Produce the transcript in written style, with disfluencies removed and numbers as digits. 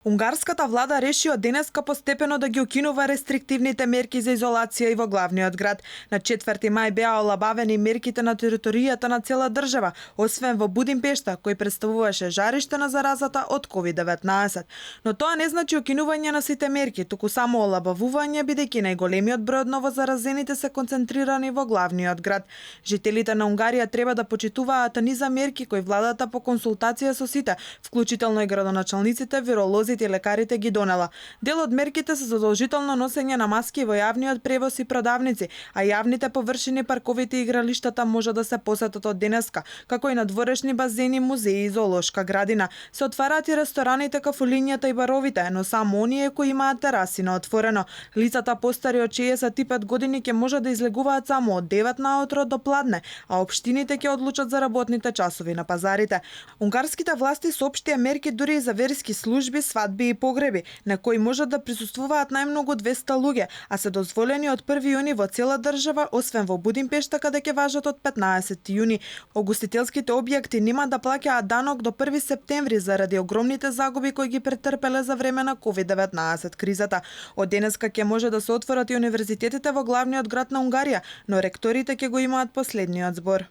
Унгарската влада реши од денеска постепено да ги укинува рестриктивните мерки за изолација и во главниот град. На 4 мај беа олабавени мерките на територијата на цела држава, освен во Будимпешта, кој представуваше жариште на заразата од COVID-19. Но тоа не значи укинување на сите мерки, туку само олабавување, бидејќи најголемиот број од новозаразените се концентрирани во главниот град. Жителите на Унгарија треба да почитуваат низа мерки кои владата по консултација со сите, вклучително и градоначалниците, виролозите и лекарите ги донела. Дел од мерките се задолжително носење на маски во јавниот превоз и продавници, а јавните површини, парковите и игралиштата може да се посетат од денеска, како и надворешни базени, музеи и зоолошка градина. Се отвараат и рестораните, кафулињата и баровите, но само оние кои имаат тераси на отворено. Лицата постари од 65 години ќе може да излегуваат само од 9 наутро до пладне, а општините ќе одлучат за работните часови на пазарите. Унгарските власти соопштија мерки дури и за верски служби, свадби и погреби, на кои можат да присуствуваат најмногу 200 луѓе, а се дозволени од 1 јуни во цела држава, освен во Будимпешта каде ќе важат од 15 јуни. Огустителските објекти нема да плаќаат данок до 1 септември заради огромните загуби кои ги претрпеле за време на COVID-19 кризата. Од денеска ќе може да се отворат и универзитетите во главниот град на Унгарија, но ректорите ќе го имаат последниот збор.